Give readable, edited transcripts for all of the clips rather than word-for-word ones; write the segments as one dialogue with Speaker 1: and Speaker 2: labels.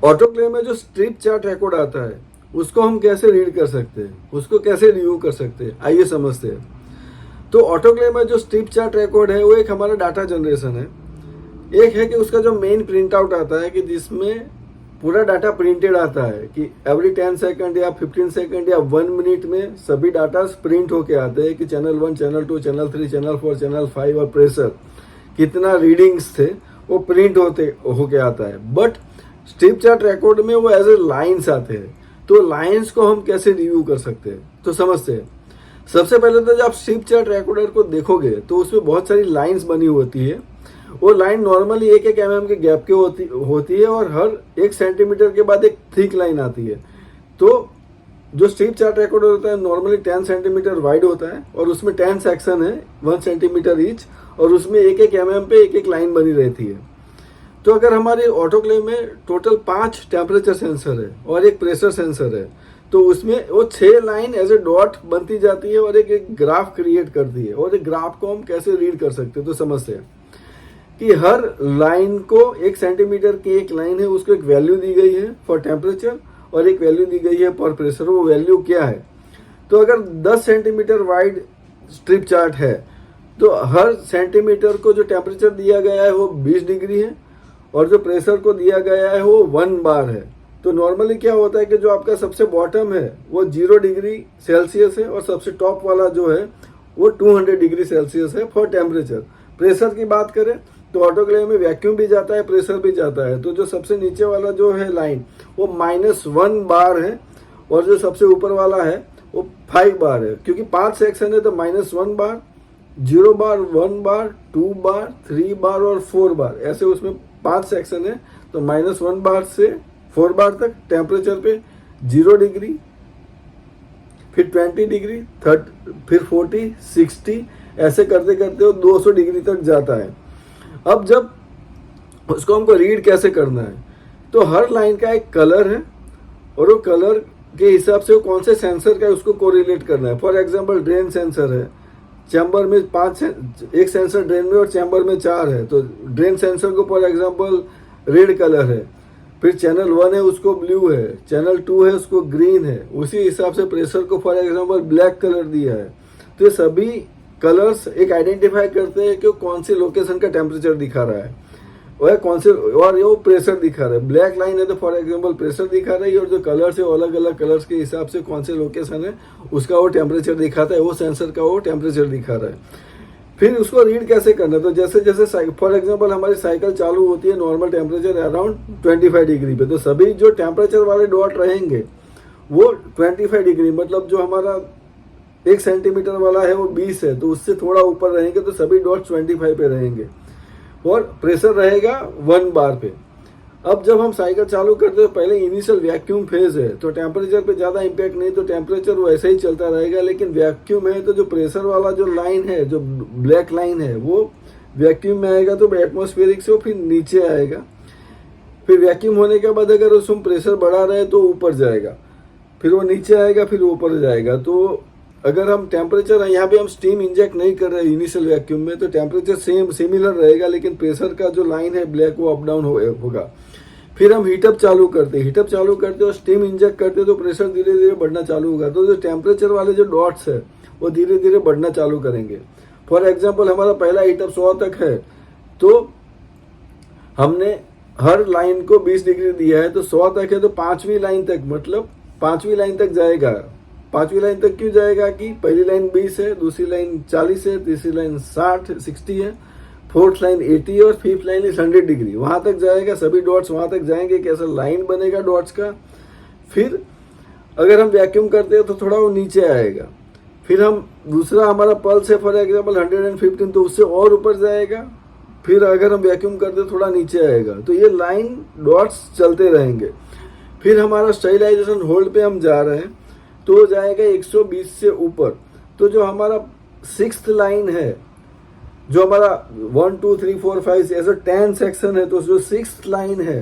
Speaker 1: Autoclave में जो strip chart record आता है उसको हम कैसे रीड कर सकते हैं, उसको कैसे रिव्यू कर सकते हैं, आइए समझते हैं। तो ऑटोक्लेव में जो स्ट्रिप चार्ट रिकॉर्ड है वो एक हमारा डाटा जनरेशन है। एक है कि उसका जो मेन प्रिंट आउट आता है कि जिसमें पूरा डाटा प्रिंटेड आता है कि एवरी 10 सेकंड या 15 सेकंड या 1 मिनट में सभी डाटा प्रिंट होके आते हैं कि channel 1, channel 2, channel 3, channel 4, channel 5 और प्रेशर कितना रीडिंग्स थे वो प्रिंट होके आता है। बट स्ट्रिप चार्ट रिकॉर्ड में वो एज ए लाइन्स आते हैं। तो लाइन्स को हम कैसे रिव्यू कर सकते हैं, तो समझते हैं। सबसे पहले तो जब आप स्ट्रिप चार्ट रिकॉर्डर को देखोगे तो उसमें बहुत सारी लाइन्स बनी होती है। वो लाइन नॉर्मली 1-1 mm के गैप के होती है और हर 1 सेंटीमीटर के बाद एक थिक लाइन आती है। तो जो स्ट्रिप चार्ट रिकॉर्डर होता है नॉर्मली 10 सेंटीमीटर वाइड होता है और उसमें 10 सेक्शन है 1 सेंटीमीटर ईच, और उसमें 1-1 mm पे 1-1 लाइन बनी रहती है। तो अगर हमारे ऑटोक्लेव में टोटल 5 टेम्परेचर सेंसर है और एक प्रेशर सेंसर है तो उसमें वो 6 लाइन एज ए डॉट बनती जाती है और एक ग्राफ क्रिएट करती है। और एक ग्राफ को हम कैसे रीड कर सकते हैं, तो समझते हैं कि हर लाइन को 1 सेंटीमीटर की एक लाइन है, उसको एक वैल्यू दी गई है फॉर टेम्परेचर और एक वैल्यू दी गई है फॉर प्रेशर। वो वैल्यू क्या है, तो अगर 10 सेंटीमीटर वाइड स्ट्रिप चार्ट है तो हर सेंटीमीटर को जो टेम्परेचर दिया गया है वो 20 डिग्री है और जो प्रेशर को दिया गया है वो 1 बार है। तो नॉर्मली क्या होता है कि जो आपका सबसे बॉटम है वो 0 डिग्री सेल्सियस है और सबसे टॉप वाला जो है वो 200 डिग्री सेल्सियस है फॉर टेम्परेचर। प्रेशर की बात करें तो ऑटोक्लेव में वैक्यूम भी जाता है, प्रेशर भी जाता है। तो जो सबसे नीचे वाला जो है लाइन वो -1 बार है और जो सबसे ऊपर वाला है वो 5 बार है। क्योंकि 5 सेक्शन है तो -1 बार, 0 बार, 1 बार, 2 बार, 3 बार और 4 बार, ऐसे उसमें 5 सेक्शन है। तो -1 बार से 4 बार तक टेम्परेचर पे 0 डिग्री, फिर 20 डिग्री, फिर 40, 60, ऐसे करते करते वो 200 डिग्री तक जाता है। अब जब उसको हमको रीड कैसे करना है, तो हर लाइन का एक कलर है और वो कलर के हिसाब से वो कौन से सेंसर का है उसको कोरिलेट करना है। फॉर एग्जांपल ड्रेन सेंसर है, चैम्बर में 5 एक सेंसर ड्रेन में और चैम्बर में 4 है, तो ड्रेन सेंसर को फॉर एग्जांपल रेड कलर है। फिर चैनल 1 है उसको ब्लू है, चैनल 2 है उसको ग्रीन है। उसी हिसाब से प्रेशर को फॉर एग्जांपल ब्लैक कलर दिया है। तो ये सभी कलर्स एक आइडेंटिफाई करते हैं कि कौन सी लोकेशन का टेम्परेचर दिखा रहा है और कौन से, और ये वो प्रेशर दिखा रहा है। ब्लैक लाइन है तो फॉर एग्जांपल प्रेशर दिखा रही है और जो कलर्स है वो अलग अलग कलर्स के हिसाब से कौन से लोकेशन है उसका वो टेम्परेचर दिखाता है, वो सेंसर का वो टेम्परेचर दिखा रहा है। फिर उसको रीड कैसे करना है, तो जैसे जैसे फॉर एग्जांपल हमारी साइकिल चालू होती है नॉर्मल टेम्परेचर अराउंड 25 डिग्री पे, तो सभी जो टेम्परेचर वाले डॉट रहेंगे वो 25 डिग्री, मतलब जो हमारा 1 सेंटीमीटर वाला है वो 20 है तो उससे थोड़ा ऊपर रहेंगे तो सभी डॉट्स 25 पे रहेंगे और प्रेशर रहेगा 1 बार पे। अब जब हम साइकिल चालू करते हैं पहले इनिशियल वैक्यूम फेज है तो टेम्परेचर पे ज़्यादा इम्पैक्ट नहीं, तो टेम्परेचर वो ऐसे ही चलता रहेगा। लेकिन वैक्यूम है तो जो प्रेशर वाला जो लाइन है, जो ब्लैक लाइन है, वो वैक्यूम में आएगा तो एटमॉस्फेरिक से वो फिर नीचे आएगा। फिर वैक्यूम होने के बाद अगर उसमें प्रेशर बढ़ा रहे तो ऊपर जाएगा, फिर वो नीचे आएगा, फिर ऊपर जाएगा। तो अगर हम टेम्परेचर यहाँ पे हम स्टीम इंजेक्ट नहीं कर रहे इनिशियल वैक्यूम में तो टेम्परेचर सेम सिमिलर रहेगा, लेकिन प्रेशर का जो लाइन है ब्लैक वो अप डाउन होगा। फिर हम हीटअप चालू करते और स्टीम इंजेक्ट करते तो प्रेशर धीरे धीरे बढ़ना चालू होगा। तो जो टेम्परेचर वाले जो डॉट्स है वो धीरे धीरे बढ़ना चालू करेंगे। फॉर एग्जाम्पल हमारा पहला हीटअप 100 तक है तो हमने हर लाइन को 20 डिग्री दिया है तो 100 तक है तो 5वीं लाइन तक, मतलब 5वीं लाइन तक जाएगा। 5वीं लाइन तक क्यों जाएगा कि पहली लाइन 20 है, दूसरी लाइन 40 है, तीसरी लाइन 60 है, फोर्थ लाइन 80 और फिफ्थ लाइन इज 100 डिग्री, वहां तक जाएगा। सभी डॉट्स वहां तक जाएंगे, कैसा लाइन बनेगा डॉट्स का। फिर अगर हम वैक्यूम करते हैं तो थोड़ा वो नीचे आएगा। फिर हम दूसरा हमारा पल्स है फॉर एग्जाम्पल 115 तो उससे और ऊपर जाएगा। फिर अगर हम वैक्यूम करते हैं थोड़ा नीचे आएगा। तो ये लाइन डॉट्स चलते रहेंगे। फिर हमारा स्टेरिलाइजेशन होल्ड पे हम जा रहे हैं तो जाएगा 120 से ऊपर। तो जो हमारा 6th लाइन है, जो हमारा 1 2 3 4 5 ऐसा 10 सेक्शन है, तो जो 6th लाइन है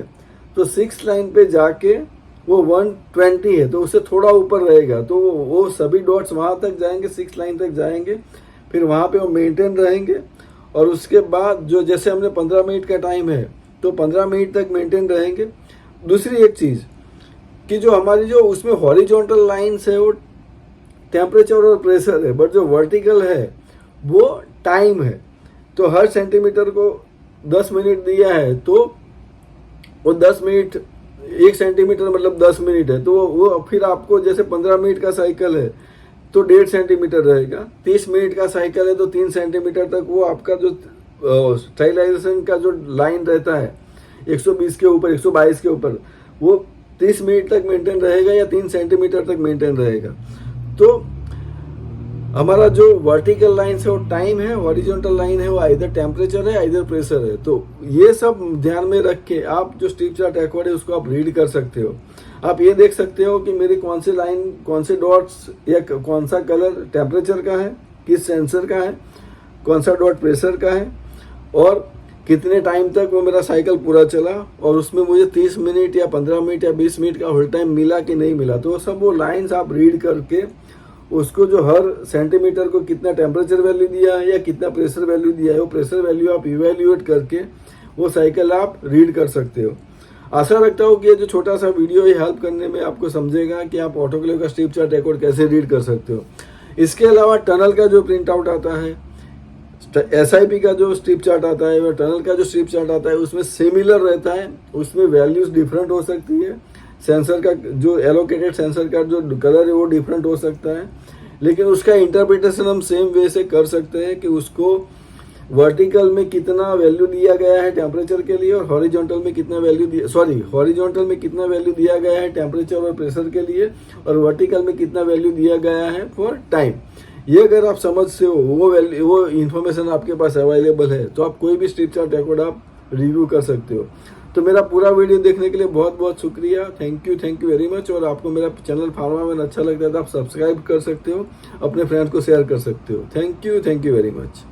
Speaker 1: तो 6th लाइन पे जाके वो 120 है तो उससे थोड़ा ऊपर रहेगा। तो वो सभी डॉट्स वहां तक जाएंगे, 6th लाइन तक जाएंगे। फिर वहां पे वो मेंटेन रहेंगे और उसके बाद जो जैसे हमने 15 मिनट का टाइम है तो 15 मिनट तक मेंटेन रहेंगे। दूसरी एक चीज़ कि जो हमारी जो उसमें हॉरिजॉन्टल लाइंस है वो टेम्परेचर और प्रेशर है, बट जो वर्टिकल है वो टाइम है। तो हर सेंटीमीटर को 10 मिनट दिया है, तो वो 10 मिनट, 1 सेंटीमीटर मतलब 10 मिनट है, तो वो फिर आपको जैसे 15 मिनट का साइकिल है तो 1.5 सेंटीमीटर रहेगा, 30 मिनट का साइकिल है तो 3 सेंटीमीटर तक वो आपका जो स्टाइलाइजेशन का जो लाइन रहता है 120 के ऊपर, 122 के ऊपर, वो 30 मिनट तक मेंटेन रहेगा या 3 सेंटीमीटर तक मेंटेन रहेगा। तो हमारा जो वर्टिकल लाइन है वो टाइम है, हॉरिजॉन्टल लाइन है वो आइदर टेम्परेचर है आइदर प्रेशर है। तो ये सब ध्यान में रख के आप जो स्ट्रिप चार्ट एक्वाड है उसको आप रीड कर सकते हो। आप ये देख सकते हो कि मेरी कौन सी लाइन, कौन से डॉट्स या कौन सा कलर टेम्परेचर का है, किस सेंसर का है, कौन सा डॉट प्रेशर का है, और कितने टाइम तक वो मेरा साइकिल पूरा चला, और उसमें मुझे 30 मिनट या 15 मिनट या 20 मिनट का होल्ड टाइम मिला कि नहीं मिला। तो सब वो लाइन्स आप रीड करके उसको जो हर सेंटीमीटर को कितना टेम्परेचर वैल्यू दिया है या कितना प्रेशर वैल्यू दिया है, वो प्रेशर वैल्यू आप इवेल्यूएट करके वो साइकिल आप रीड कर सकते हो। आशा रखता हूँ कि ये जो छोटा सा वीडियो ये हेल्प करने में आपको समझेगा कि आप ऑटोक्लेव का स्ट्रिप चार्ट एक्वाड कैसे रीड कर सकते हो। इसके अलावा टनल का जो प्रिंट आउट आता है, SIP का जो स्ट्रिप चार्ट आता है, टनल का जो स्ट्रिप चार्ट आता है, उसमें सिमिलर रहता है, उसमें वैल्यूज डिफरेंट हो सकती है, सेंसर का जो एलोकेटेड सेंसर का जो कलर है वो डिफरेंट हो सकता है, लेकिन उसका इंटरप्रिटेशन हम सेम वे से कर सकते हैं कि उसको वर्टिकल में कितना वैल्यू दिया गया है टेम्परेचर के लिए और हॉरिजॉन्टल में कितना वैल्यू दिया, हॉरिजॉन्टल में कितना वैल्यू दिया गया है टेम्परेचर और प्रेशर के लिए, और वर्टिकल में कितना वैल्यू दिया गया है फॉर टाइम। ये अगर आप समझते हो, वो इन्फॉर्मेशन आपके पास अवेलेबल है, तो आप कोई भी स्ट्रिप चार्ट एक्वाड आप रिव्यू कर सकते हो। तो मेरा पूरा वीडियो देखने के लिए बहुत बहुत शुक्रिया, थैंक यू वेरी मच। और आपको मेरा चैनल फार्मामैन अच्छा लगता है तो आप सब्सक्राइब कर सकते हो, अपने फ्रेंड्स को शेयर कर सकते हो। Thank you very much.